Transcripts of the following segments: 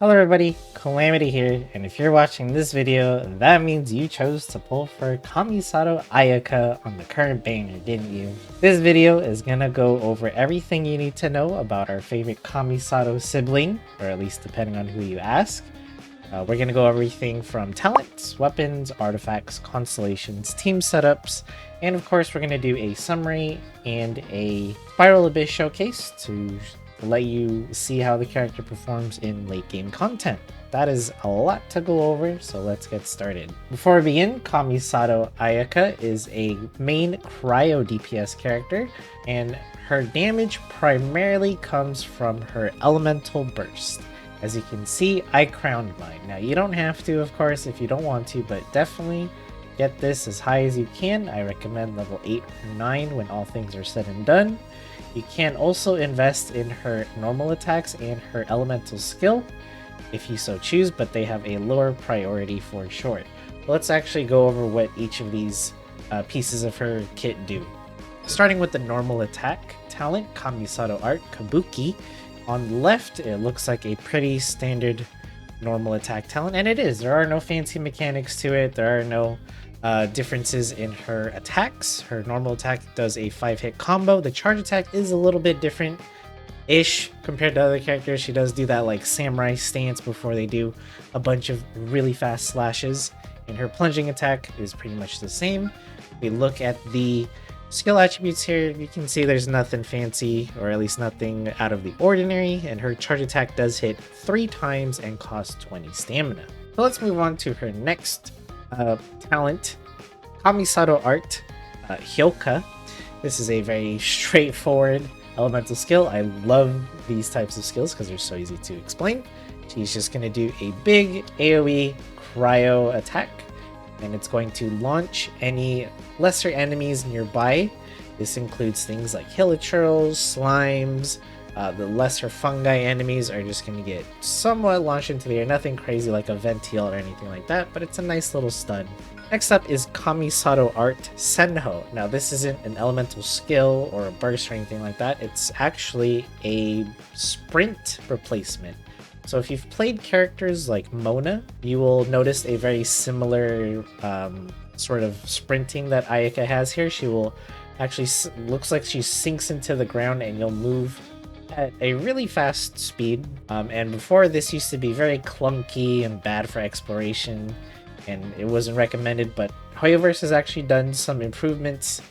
Hello everybody, Calamity here, and if you're watching this video, that means you chose to pull for Kamisato Ayaka on the current banner, didn't you? This video is gonna go over everything you need to know about our favorite Kamisato sibling, or at least depending on who you ask. We're gonna go everything from talents, weapons, artifacts, constellations, team setups, and of course we're gonna do a summary and a Spiral Abyss showcase to let you see how the character performs in late game content. That is a lot to go over, so let's get started. Before we begin, Kamisato Ayaka is a main cryo DPS character, and her damage primarily comes from her elemental burst. As you can see, I crowned mine. Now you don't have to, of course, if you don't want to, but definitely get this as high as you can. I recommend level 8 or 9 when all things are said and done. You can also invest in her normal attacks and her elemental skill if you so choose, but they have a lower priority for sure. Let's actually go over what each of these pieces of her kit do. Starting with the normal attack talent, Kamisato Art Kabuki. On the left, it looks like a pretty standard normal attack talent, and it is. There are no fancy mechanics to it. There are no differences in her attacks. Her normal attack does a 5-hit combo. The charge attack is a little bit different-ish compared to other characters. She does do that like samurai stance before they do a bunch of really fast slashes. And her plunging attack is pretty much the same. We look at the skill attributes here. You can see there's nothing fancy, or at least nothing out of the ordinary. And her charge attack does hit 3 times and cost 20 stamina. So let's move on to her next talent, Kamisato Art Hyoka. This is a very straightforward elemental skill. I love these types of skills because they're so easy to explain. She's just going to do a big AoE cryo attack, and it's going to launch any lesser enemies nearby. This includes things like hilichurls, slimes. The lesser fungi enemies are just going to get somewhat launched into the air. Nothing crazy like a Ventiel or anything like that, but it's a nice little stun. Next up is Kamisato Art Senho. Now this isn't an elemental skill or a burst or anything like that. It's actually a sprint replacement. So if you've played characters like Mona, you will notice a very similar sort of sprinting that Ayaka has here. She will actually, looks like she sinks into the ground and you'll move at a really fast speed. And before, this used to be very clunky and bad for exploration, and it wasn't recommended, but Hoyoverse has actually done some improvements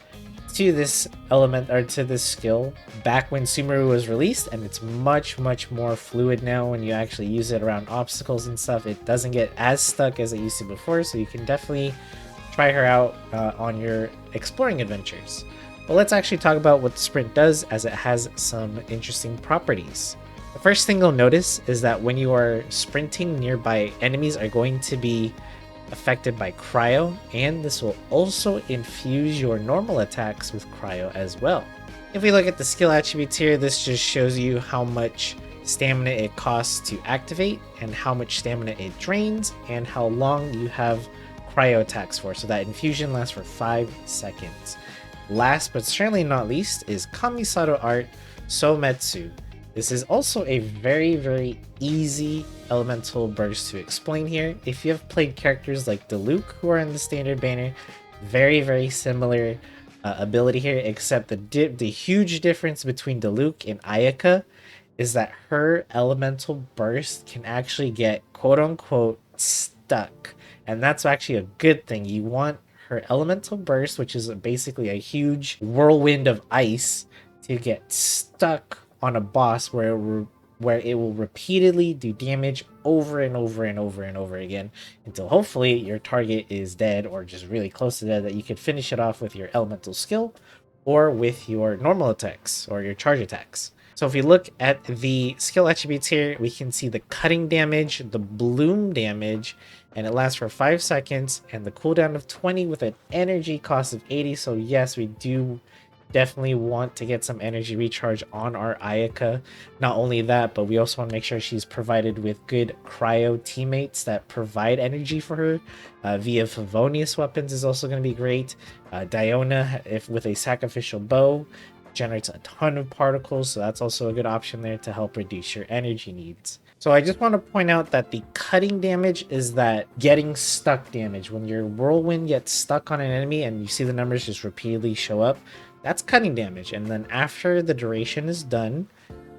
to this element, or to this skill, back when Sumeru was released, and it's much more fluid now when you actually use it around obstacles and stuff. It doesn't get as stuck as it used to before, so you can definitely try her out on your exploring adventures. But let's actually talk about what the sprint does, as it has some interesting properties. The first thing you'll notice is that when you are sprinting, nearby enemies are going to be affected by cryo, and this will also infuse your normal attacks with cryo as well. If we look at the skill attributes here, this just shows you how much stamina it costs to activate, and how much stamina it drains, and how long you have cryo attacks for. So that infusion lasts for 5 seconds. Last but certainly not least is Kamisato Art Sometsu. This is also a very easy elemental burst to explain here. If you have played characters like Diluc, who are in the standard banner, very similar ability here, except the huge difference between Diluc and Ayaka is that her elemental burst can actually get quote-unquote stuck. And that's actually a good thing. You want her elemental burst, which is basically a huge whirlwind of ice, to get stuck on a boss where it will repeatedly do damage over and over again, until hopefully your target is dead, or just really close to dead, that you could finish it off with your elemental skill or with your normal attacks or your charge attacks. So if we look at the skill attributes here, we can see the cutting damage, the bloom damage, and it lasts for 5 seconds, and the cooldown of 20 with an energy cost of 80. So yes, we do definitely want to get some energy recharge on our Ayaka. Not only that, but we also want to make sure she's provided with good cryo teammates that provide energy for her. Via Favonius weapons is also going to be great. Diona, if with a sacrificial bow, generates a ton of particles, so that's also a good option there to help reduce your energy needs. So I just want to point out that the cutting damage is that getting stuck damage. When your whirlwind gets stuck on an enemy and you see the numbers just repeatedly show up, that's cutting damage. And then after the duration is done,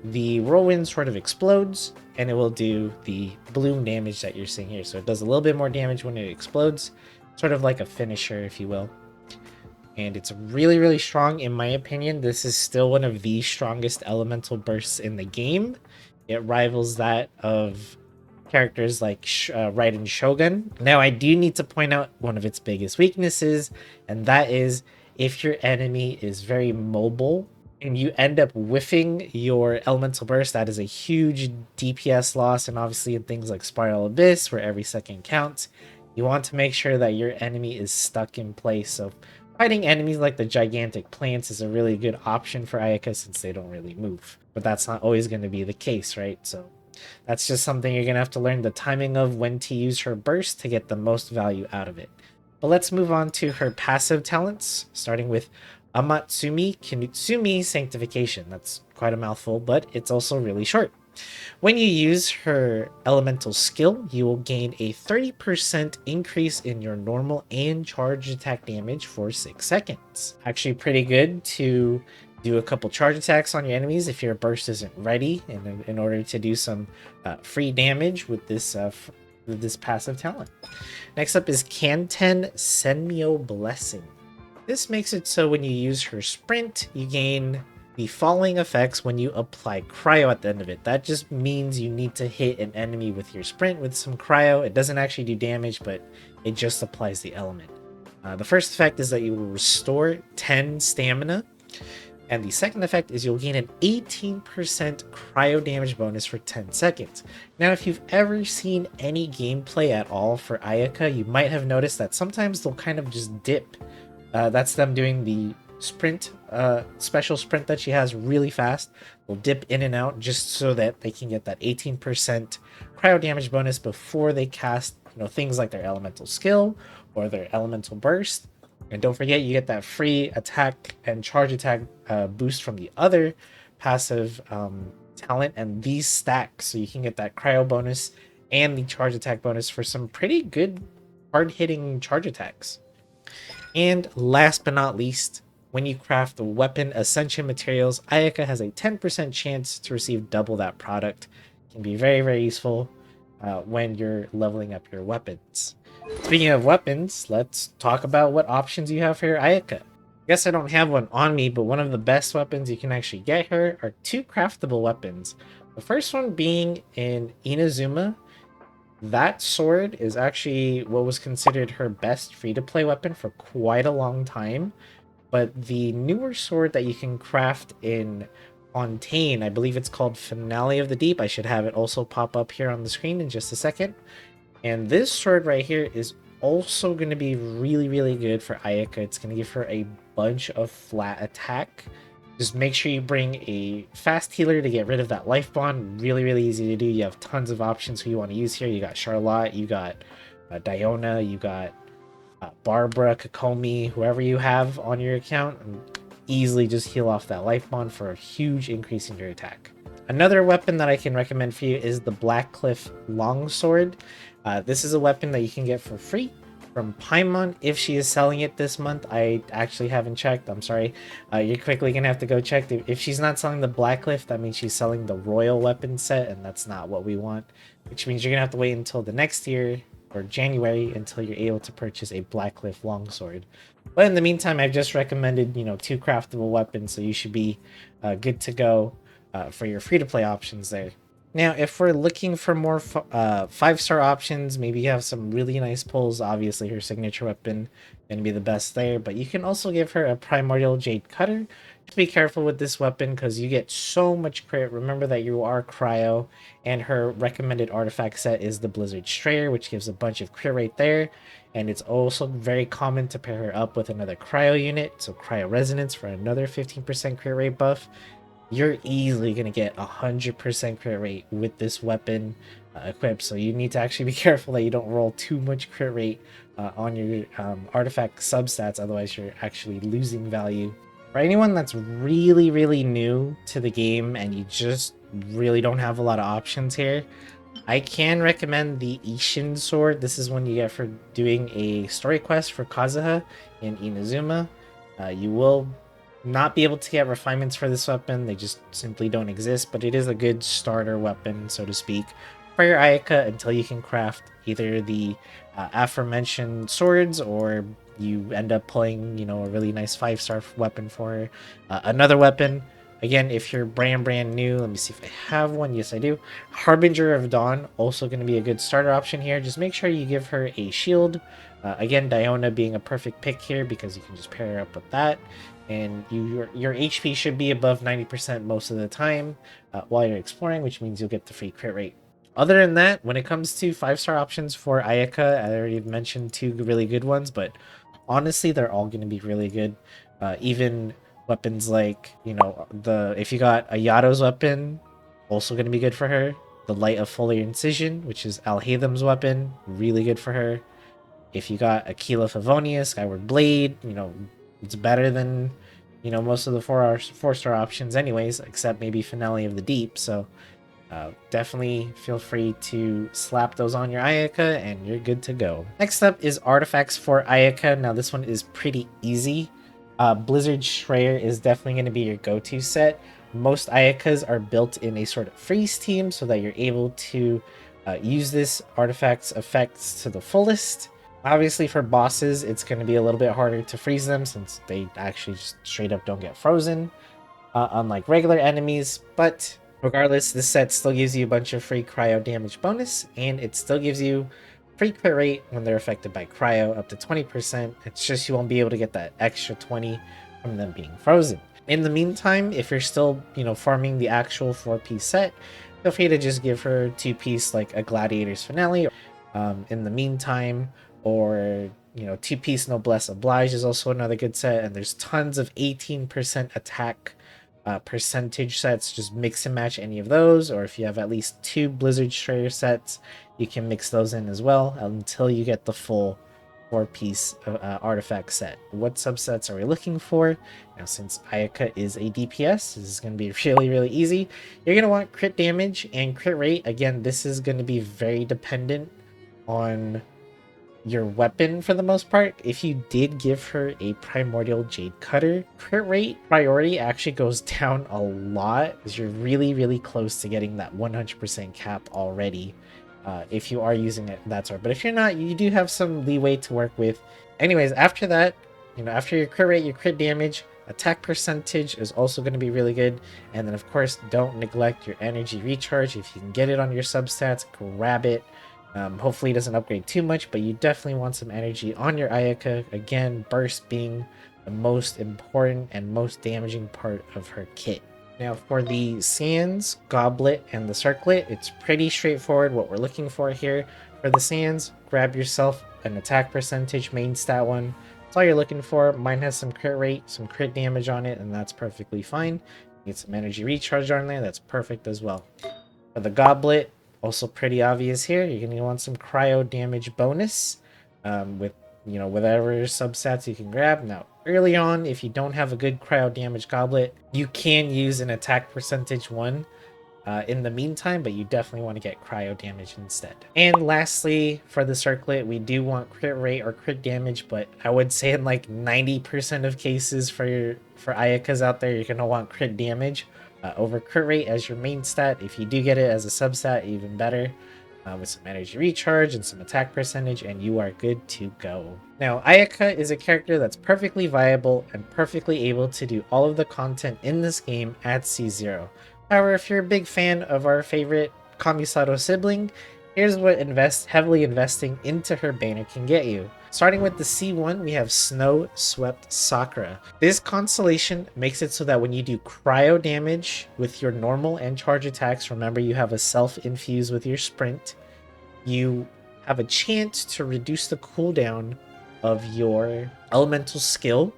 the whirlwind sort of explodes and it will do the bloom damage that you're seeing here. So it does a little bit more damage when it explodes, sort of like a finisher, if you will. And it's really, really strong. In my opinion, this is still one of the strongest elemental bursts in the game. It rivals that of characters like Raiden Shogun. Now, I do need to point out one of its biggest weaknesses, and that is if your enemy is very mobile and you end up whiffing your elemental burst, that is a huge DPS loss. And obviously in things like Spiral Abyss, where every second counts, you want to make sure that your enemy is stuck in place. So fighting enemies like the gigantic plants is a really good option for Ayaka since they don't really move. But that's not always going to be the case, right? So that's just something you're going to have to learn the timing of when to use her burst to get the most value out of it. But let's move on to her passive talents, starting with Amatsumi Kinutsumi Sanctification. That's quite a mouthful, but it's also really short. When you use her elemental skill, you will gain a 30% increase in your normal and charge attack damage for 6 seconds. Actually pretty good to do a couple charge attacks on your enemies if your burst isn't ready in order to do some free damage with this passive talent. Next up is Kanten Senmyo Blessing. This makes it so when you use her sprint, you gain the following effects when you apply cryo at the end of it. That just means you need to hit an enemy with your sprint with some cryo. It doesn't actually do damage, but it just applies the element. The first effect is that you will restore 10 stamina. And the second effect is you'll gain an 18% cryo damage bonus for 10 seconds. Now, if you've ever seen any gameplay at all for Ayaka, you might have noticed that sometimes they'll kind of just dip. That's them doing the sprint, special sprint that she has really fast. They'll dip in and out just so that they can get that 18% cryo damage bonus before they cast, things like their elemental skill or their elemental burst. And don't forget, you get that free attack and charge attack boost from the other passive talent, and these stack, so you can get that cryo bonus and the charge attack bonus for some pretty good hard-hitting charge attacks. And last but not least, when you craft the weapon ascension materials, Ayaka has a 10% chance to receive double that product. It can be very, very useful when you're leveling up your weapons. Speaking of weapons, let's talk about what options you have for your Ayaka. I guess I don't have one on me, but one of the best weapons you can actually get her are 2 craftable weapons. The first one being in Inazuma. That sword is actually what was considered her best free-to-play weapon for quite a long time. But the newer sword that you can craft in Fontaine, I believe it's called Finale of the Deep. I should have it also pop up here on the screen in just a second. And this sword right here is also going to be really, really good for Ayaka. It's going to give her a bunch of flat attack. Just make sure you bring a fast healer to get rid of that life bond. Really, really easy to do. You have tons of options who you want to use here. You got Charlotte, you got Diona, you got Barbara, Kokomi, whoever you have on your account. And easily just heal off that life bond for a huge increase in your attack. Another weapon that I can recommend for you is the Blackcliff Longsword. This is a weapon that you can get for free from Paimon if she is selling it this month. I actually haven't checked. I'm sorry. You're quickly going to have to go check. If she's not selling the Blackcliff, that means she's selling the Royal Weapon set, and that's not what we want. Which means you're going to have to wait until the next year, or January, until you're able to purchase a Blackcliff Longsword. But in the meantime, I've just recommended, 2 craftable weapons, so you should be good to go for your free-to-play options there. Now, if we're looking for more 5-star options, maybe you have some really nice pulls. Obviously, her signature weapon going to be the best there, but you can also give her a Primordial Jade Cutter. Just be careful with this weapon because you get so much crit. Remember that you are cryo, and her recommended artifact set is the Blizzard Strayer, which gives a bunch of crit rate there. And it's also very common to pair her up with another cryo unit, so Cryo Resonance for another 15% crit rate buff. You're easily going to get 100% crit rate with this weapon equipped, so you need to actually be careful that you don't roll too much crit rate on your artifact substats, otherwise you're actually losing value. For anyone that's really, really new to the game and you just really don't have a lot of options here, I can recommend the Ishin sword. This is one you get for doing a story quest for Kazuha in Inazuma. You will not be able to get refinements for this weapon. They just simply don't exist, but it is a good starter weapon, so to speak, for your Ayaka until you can craft either the aforementioned swords, or you end up pulling, a really nice 5-star weapon for her. Another weapon, again, if you're brand new, let me see if I have one. Yes, I do. Harbinger of Dawn, also going to be a good starter option here. Just make sure you give her a shield. Again, Diona being a perfect pick here because you can just pair her up with that. And your HP should be above 90% most of the time while you're exploring, which means you'll get the free crit rate. Other than that, when it comes to 5-star options for Ayaka, I already mentioned 2 really good ones, but honestly, they're all going to be really good. Even weapons like, if you got a Yato's weapon, also going to be good for her. The Light of Foliar Incision, which is Alhaitham's weapon, really good for her. If you got Aquila Favonia, Skyward Blade, it's better than, most of the 4-star options anyways, except maybe Finale of the Deep. So definitely feel free to slap those on your Ayaka and you're good to go. Next up is artifacts for Ayaka. Now this one is pretty easy. Blizzard Schreyer is definitely going to be your go-to set. Most Ayakas are built in a sort of freeze team so that you're able to use this artifact's effects to the fullest. Obviously for bosses, it's going to be a little bit harder to freeze them since they actually just straight up don't get frozen, unlike regular enemies, but regardless, this set still gives you a bunch of free cryo damage bonus, and it still gives you free crit rate when they're affected by cryo up to 20%. It's just you won't be able to get that extra 20 from them being frozen. In the meantime, if you're still, farming the actual 4-piece set, feel free to just give her 2-piece like a Gladiator's Finale. In the meantime, or 2-piece Noblesse Oblige is also another good set, and there's tons of 18% attack percentage sets. Just mix and match any of those, or if you have at least 2 Blizzard Schreyer sets, you can mix those in as well until you get the full 4-piece artifact set. What subsets are we looking for? Now, since Ayaka is a DPS, this is going to be really easy. You're going to want crit damage and crit rate. Again, this is going to be very dependent on your weapon for the most part. If you did give her a Primordial Jade Cutter, crit rate priority actually goes down a lot because you're really close to getting that 100% cap already if you are using it that sort. But if you're not, you do have some leeway to work with. Anyways, after that, after your crit rate, your crit damage, attack percentage is also going to be really good. And then of course, don't neglect your energy recharge. If you can get it on your substats, grab it. Hopefully it doesn't upgrade too much, but you definitely want some energy on your Ayaka. Again, burst being the most important and most damaging part of her kit. Now for the Sands, Goblet, and the Circlet, it's pretty straightforward what we're looking for here. For the Sands, grab yourself an attack percentage main stat one. That's all you're looking for. Mine has some crit rate, some crit damage on it, and that's perfectly fine. Get some energy recharge on there, that's perfect as well. For the Goblet, also pretty obvious here. You're going to want some cryo damage bonus with, whatever substats you can grab. Now, early on, if you don't have a good cryo damage goblet, you can use an attack percentage one in the meantime, but you definitely want to get cryo damage instead. And lastly, for the Circlet, we do want crit rate or crit damage, but I would say in like 90% of cases for Ayakas out there, you're going to want crit damage over crit rate as your main stat. If you do get it as a substat, even better, with some energy recharge and some attack percentage, and you are good to go. Now, Ayaka is a character that's perfectly viable and perfectly able to do all of the content in this game at C0. However, if you're a big fan of our favorite Kamisato sibling, here's what heavily investing into her banner can get you. Starting with the C1, we have Snow Swept Sakura. This constellation makes it so that when you do cryo damage with your normal and charge attacks, remember you have a self-infuse with your sprint, you have a chance to reduce the cooldown of your elemental skill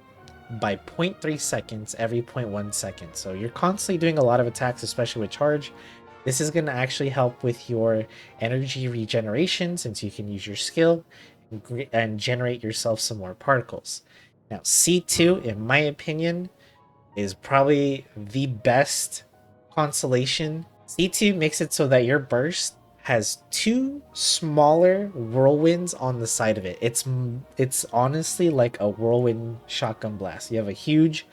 by 0.3 seconds every 0.1 second. So you're constantly doing a lot of attacks, especially with charge. This is going to actually help with your energy regeneration since you can use your skill and generate yourself some more particles. Now, C2, in my opinion, is probably the best constellation. C2 makes it so that your burst has two smaller whirlwinds on the side of it. It's honestly like a whirlwind shotgun blast. You have a huge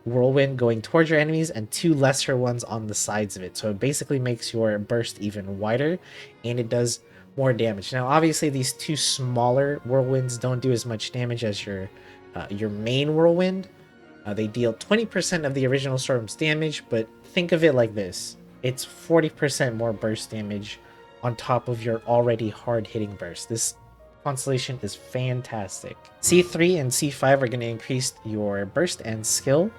whirlwind going towards your enemies and two lesser ones on the sides of it. So it basically makes your burst even wider, and it does more damage. Now, obviously, these two smaller whirlwinds don't do as much damage as your main whirlwind. They deal 20% of the original storm's damage, but think of it like this. It's 40% more burst damage on top of your already hard-hitting burst. This Constellation is fantastic. C3 and C5 are going to increase your burst and skill,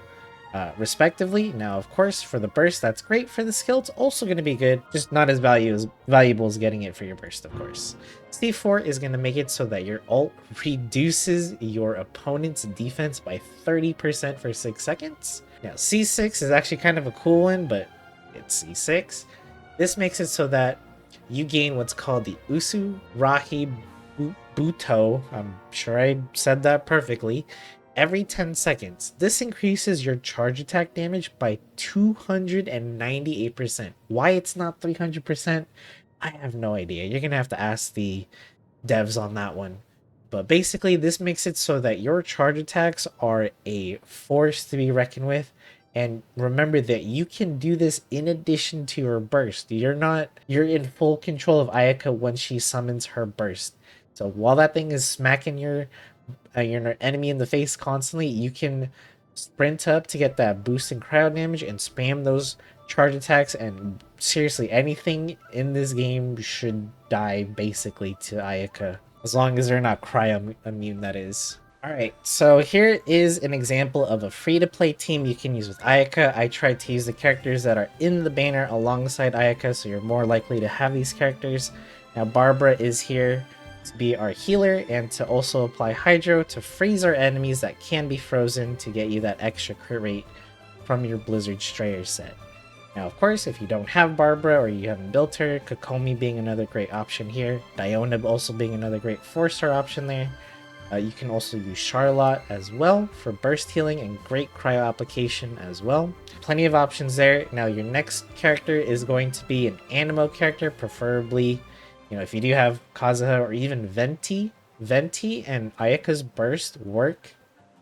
respectively. Now, of course, for the burst, that's great. For the skill, it's also going to be good, just not as valuable as getting it for your burst, of course. C4 is going to make it so that your ult reduces your opponent's defense by 30% for 6 seconds. Now, C6 is actually kind of a cool one, but it's C6. This makes it so that you gain what's called the Usurahi Buto. I'm sure I said that perfectly. Every 10 seconds. This increases your charge attack damage by 298%. Why it's not 300%, I have no idea. You're going to have to ask the devs on that one. But basically, this makes it so that your charge attacks are a force to be reckoned with. And remember that you can do this in addition to your burst. You're in full control of Ayaka when she summons her burst. So while that thing is smacking your enemy in the face constantly, you can sprint up to get that boost in cryo damage and spam those charge attacks, and seriously, anything in this game should die basically to Ayaka, as long as they're not cryo immune, that is. Alright, so here is an example of a free-to-play team you can use with Ayaka. I tried to use the characters that are in the banner alongside Ayaka, so you're more likely to have these characters. Now, Barbara is here to be our healer and to also apply Hydro to freeze our enemies that can be frozen to get you that extra crit rate from your Blizzard Strayer set. Now, of course, if you don't have Barbara or you haven't built her, Kokomi being another great option here, Diona also being another great 4-star option there. You can also use Charlotte as well for burst healing and great cryo application as well. Plenty of options there. Now, your next character is going to be an Anemo character, preferably, if you do have Kazuha or even Venti and Ayaka's burst work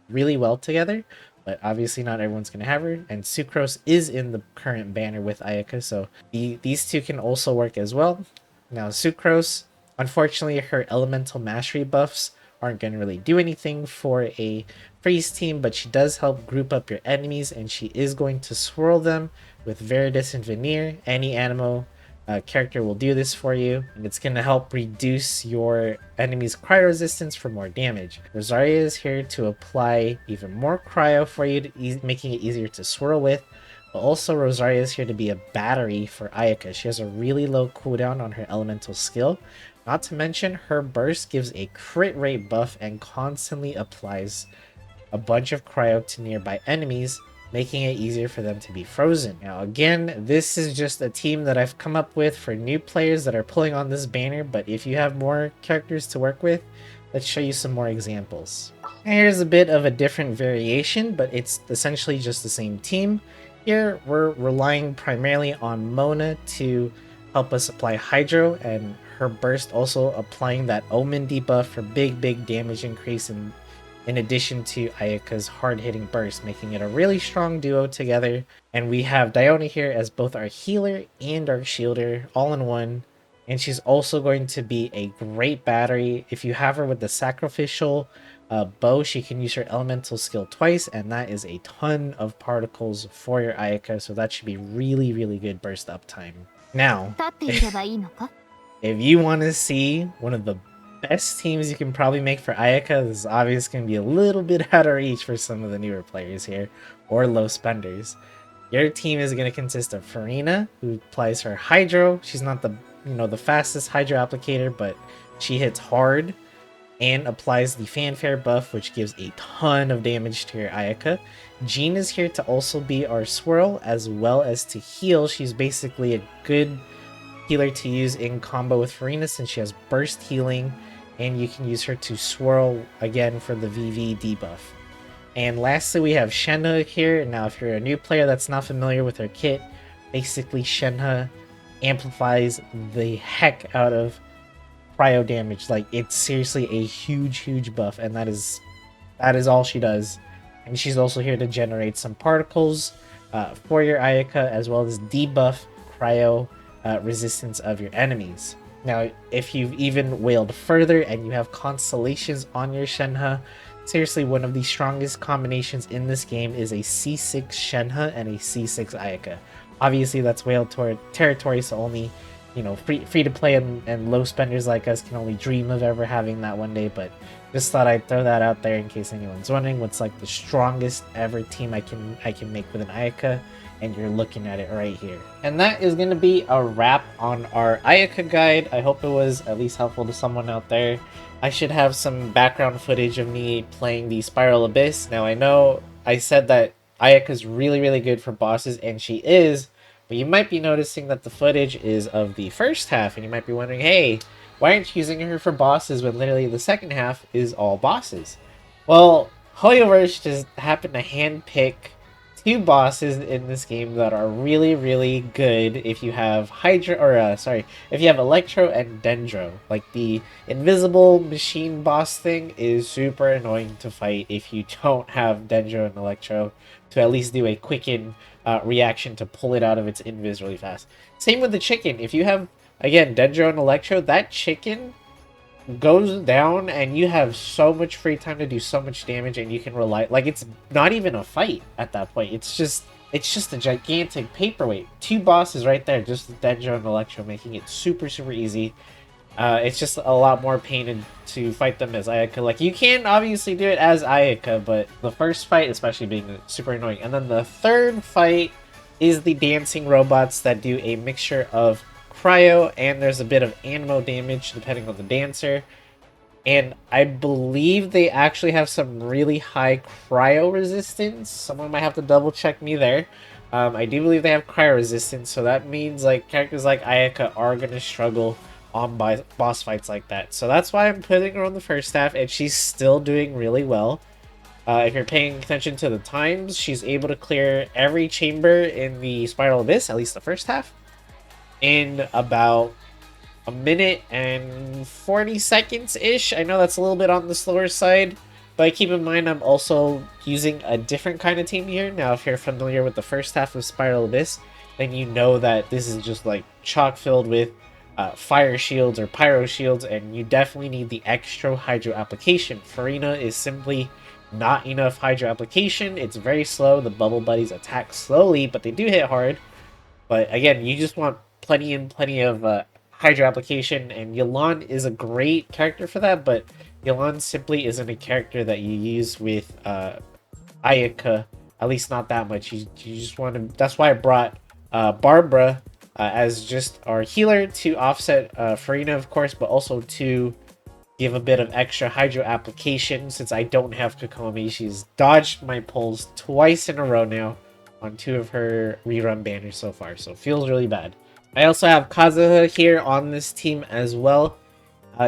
really well together, but obviously not everyone's going to have her. And Sucrose is in the current banner with Ayaka, so these two can also work as well. Now, Sucrose, unfortunately, her elemental mastery buffs aren't going to really do anything for a freeze team, but she does help group up your enemies, and she is going to swirl them with Veridus and Veneer. Any Anemo character will do this for you, and it's going to help reduce your enemy's cryo resistance for more damage. Rosaria is here to apply even more cryo for you, making it easier to swirl with, but also Rosaria is here to be a battery for Ayaka. She has a really low cooldown on her elemental skill. Not to mention, her burst gives a crit rate buff and constantly applies a bunch of cryo to nearby enemies, making it easier for them to be frozen. Now, again, this is just a team that I've come up with for new players that are pulling on this banner, but if you have more characters to work with, let's show you some more examples. Here's a bit of a different variation, but it's essentially just the same team. Here, we're relying primarily on Mona to help us apply Hydro, and her burst also applying that Omen debuff for big damage increase in addition to Ayaka's hard-hitting burst, making it a really strong duo together. And we have Diona here as both our healer and our shielder all in one, and she's also going to be a great battery. If you have her with the sacrificial bow, she can use her elemental skill twice, and that is a ton of particles for your Ayaka, so that should be really good burst uptime. Now, if you want to see one of the best teams you can probably make for Ayaka, this is obviously going to be a little bit out of reach for some of the newer players here, or low spenders. Your team is going to consist of Farina, who applies her Hydro. She's not the fastest Hydro applicator, but she hits hard and applies the Fanfare buff, which gives a ton of damage to your Ayaka. Jean is here to also be our swirl, as well as to heal. She's basically a good healer to use in combo with Farina since she has burst healing, and you can use her to swirl again for the VV debuff. And lastly, we have Shenhe here. Now, if you're a new player that's not familiar with her kit, basically Shenhe amplifies the heck out of cryo damage. Like, it's seriously a huge buff, and that is all she does. And she's also here to generate some particles for your Ayaka, as well as debuff cryo resistance of your enemies. Now, if you've even wailed further and you have Constellations on your Shenhe, seriously, one of the strongest combinations in this game is a C6 Shenhe and a C6 Ayaka. Obviously, that's whale territory, so only, you know, free to play and low spenders like us can only dream of ever having that one day. But just thought I'd throw that out there in case anyone's wondering what's like the strongest ever team I can make with an Ayaka, and you're looking at it right here. And that is going to be a wrap on our Ayaka guide. I hope it was at least helpful to someone out there. I should have some background footage of me playing the Spiral Abyss. Now, I know I said that Ayaka's really good for bosses, and she is, but you might be noticing that the footage is of the first half, and you might be wondering, hey, why aren't you using her for bosses when literally the second half is all bosses? Well, Hoyoverse just happened to handpick two bosses in this game that are really good if you have if you have Electro and Dendro. Like, the invisible machine boss thing is super annoying to fight if you don't have Dendro and Electro to at least do a quicken reaction to pull it out of its invis really fast. Same with the chicken. If you have, again, Dendro and Electro, that chicken goes down and you have so much free time to do so much damage, and you can rely, like, it's not even a fight at that point. It's just a gigantic paperweight. Two bosses right there, just Dendro and Electro, making it super easy. It's just a lot more pain to fight them as Ayaka. Like, you can obviously do it as Ayaka, but the first fight especially being super annoying. And then the third fight is the dancing robots that do a mixture of cryo, and there's a bit of animo damage depending on the dancer. And I believe they actually have some really high cryo resistance. Someone might have to double check me there. I do believe they have cryo resistance, so that means like characters like Ayaka are going to struggle on boss fights like that. So that's why I'm putting her on the first half, and she's still doing really well. If you're paying attention to the times, she's able to clear every chamber in the Spiral Abyss, at least the first half, in about a minute and 40 seconds-ish. I know that's a little bit on the slower side, but keep in mind I'm also using a different kind of team here. Now, if you're familiar with the first half of Spiral Abyss, then you know that this is just like chock-filled with fire shields or pyro shields, and you definitely need the extra hydro application. Farina is simply not enough hydro application. It's very slow. The bubble buddies attack slowly, but they do hit hard. But again, you just want plenty of hydro application, and Yelan is a great character for that, but Yelan simply isn't a character that you use with Ayaka, at least not that much. You just want to, that's why I brought Barbara as just our healer to offset Farina, of course, but also to give a bit of extra hydro application since I don't have Kokomi. She's dodged my pulls twice in a row now on two of her rerun banners so far, so it feels really bad. I also have Kazuha here on this team as well.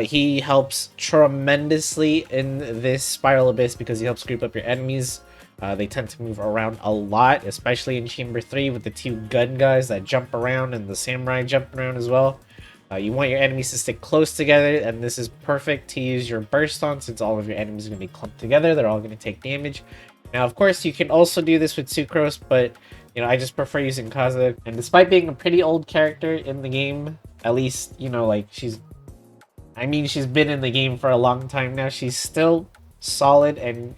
He helps tremendously in this Spiral Abyss because he helps group up your enemies. They tend to move around a lot, especially in Chamber 3 with the two gun guys that jump around and the samurai jump around as well. You want your enemies to stick close together, and this is perfect to use your burst on since all of your enemies are going to be clumped together. They're all going to take damage. Now, of course, you can also do this with Sucrose, but you know, I just prefer using Kazuha. And despite being a pretty old character in the game, at least, you know, like she's been in the game for a long time now, she's still solid, and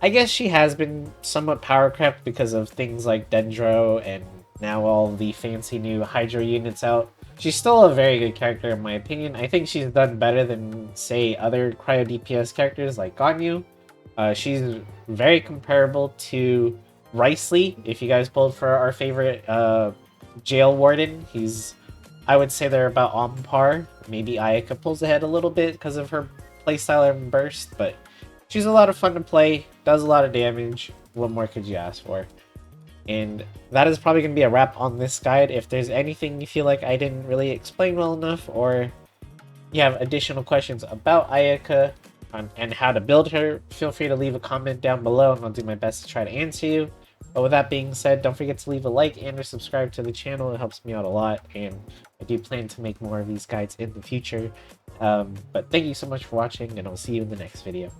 I guess she has been somewhat power crept because of things like Dendro and now all the fancy new Hydro units out. She's still a very good character in my opinion. I think she's done better than, say, other Cryo DPS characters like Ganyu. She's very comparable to Ricely, if you guys pulled for our favorite Jail Warden. I would say they're about on par. Maybe Ayaka pulls ahead a little bit because of her playstyle and burst, but she's a lot of fun to play, does a lot of damage. What more could you ask for? And that is probably going to be a wrap on this guide. If there's anything you feel like I didn't really explain well enough, or you have additional questions about Ayaka and how to build her, feel free to leave a comment down below and I'll do my best to try to answer you. But with that being said, don't forget to leave a like and or subscribe to the channel. It helps me out a lot, and I do plan to make more of these guides in the future. But thank you so much for watching, and I'll see you in the next video.